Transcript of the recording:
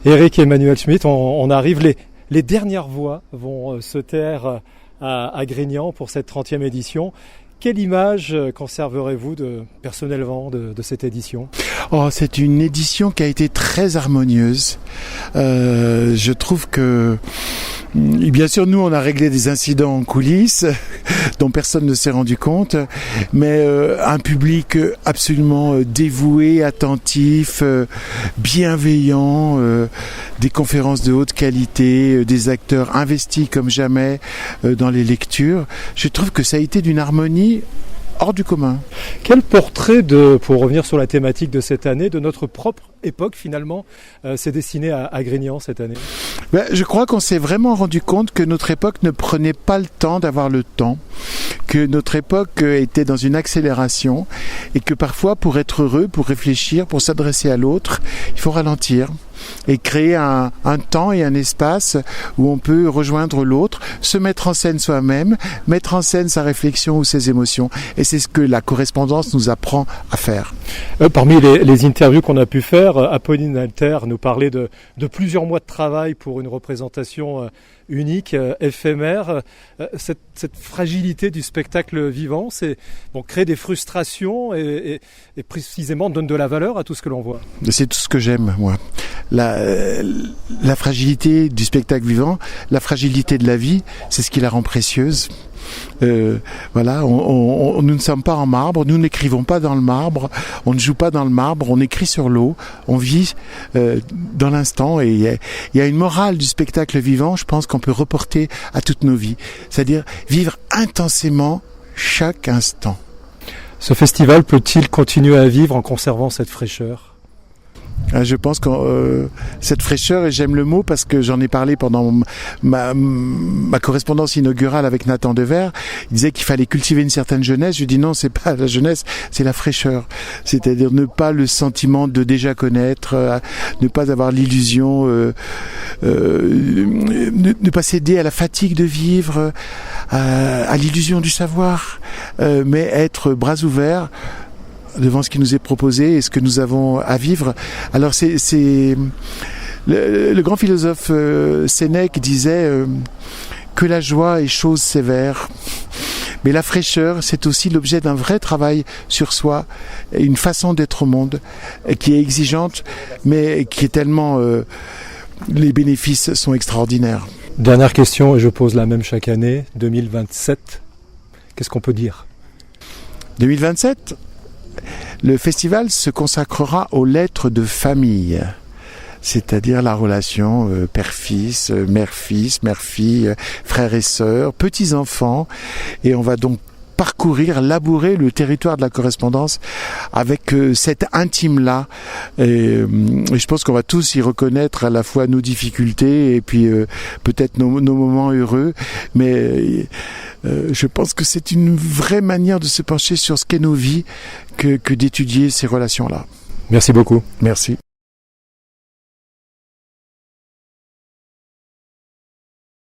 Éric et Emmanuel Schmitt, on arrive, les dernières voix vont se taire à Grignan pour cette 30e édition. Quelle image conserverez-vous personnellement de cette édition ? C'est une édition qui a été très harmonieuse. Je trouve que, bien sûr, nous, on a réglé des incidents en coulisses dont personne ne s'est rendu compte, mais un public absolument dévoué, attentif, bienveillant, des conférences de haute qualité, des acteurs investis comme jamais dans les lectures. Je trouve que ça a été d'une harmonie hors du commun. Quel portrait, pour revenir sur la thématique de cette année, de notre propre époque finalement, s'est dessiné à Grignan cette année ? Je crois qu'on s'est vraiment rendu compte que notre époque ne prenait pas le temps d'avoir le temps, que notre époque était dans une accélération et que parfois pour être heureux, pour réfléchir, pour s'adresser à l'autre, il faut ralentir et créer un temps et un espace où on peut rejoindre l'autre, se mettre en scène soi-même, mettre en scène sa réflexion ou ses émotions. Et c'est ce que la correspondance nous apprend à faire. Parmi les interviews qu'on a pu faire, Apolline Alter nous parlait de plusieurs mois de travail pour une représentation unique, éphémère. Cette fragilité du spectacle vivant, c'est créer des frustrations et précisément donne de la valeur à tout ce que l'on voit. C'est tout ce que j'aime, moi. La fragilité du spectacle vivant, la fragilité de la vie, c'est ce qui la rend précieuse. Voilà, nous ne sommes pas en marbre, nous n'écrivons pas dans le marbre, on ne joue pas dans le marbre, on écrit sur l'eau, on vit dans l'instant et il y a une morale du spectacle vivant, je pense qu'on peut reporter à toutes nos vies, c'est-à-dire vivre intensément chaque instant. Ce festival peut-il continuer à vivre en conservant cette fraîcheur ? Je pense que cette fraîcheur, et j'aime le mot parce que j'en ai parlé pendant ma correspondance inaugurale avec Nathan Dever, il disait qu'il fallait cultiver une certaine jeunesse. Je dis non, c'est pas la jeunesse, c'est la fraîcheur. C'est-à-dire ne pas le sentiment de déjà connaître, ne pas avoir l'illusion, ne pas céder à la fatigue de vivre, à l'illusion du savoir, mais être bras ouverts devant ce qui nous est proposé et ce que nous avons à vivre. Alors c'est le grand philosophe Sénèque disait que la joie est chose sévère, mais la fraîcheur c'est aussi l'objet d'un vrai travail sur soi, une façon d'être au monde qui est exigeante mais qui est tellement les bénéfices sont extraordinaires. Dernière question, et je pose la même chaque année, 2027, qu'est-ce qu'on peut dire ? 2027 ? Le festival se consacrera aux lettres de famille, c'est-à-dire la relation père-fils, mère-fils, mère-fille, frères et sœurs, petits-enfants, et on va donc parcourir, labourer le territoire de la correspondance avec cet intime-là. Et je pense qu'on va tous y reconnaître à la fois nos difficultés et puis peut-être nos moments heureux, mais je pense que c'est une vraie manière de se pencher sur ce qu'est nos vies que d'étudier ces relations-là. Merci beaucoup. Merci.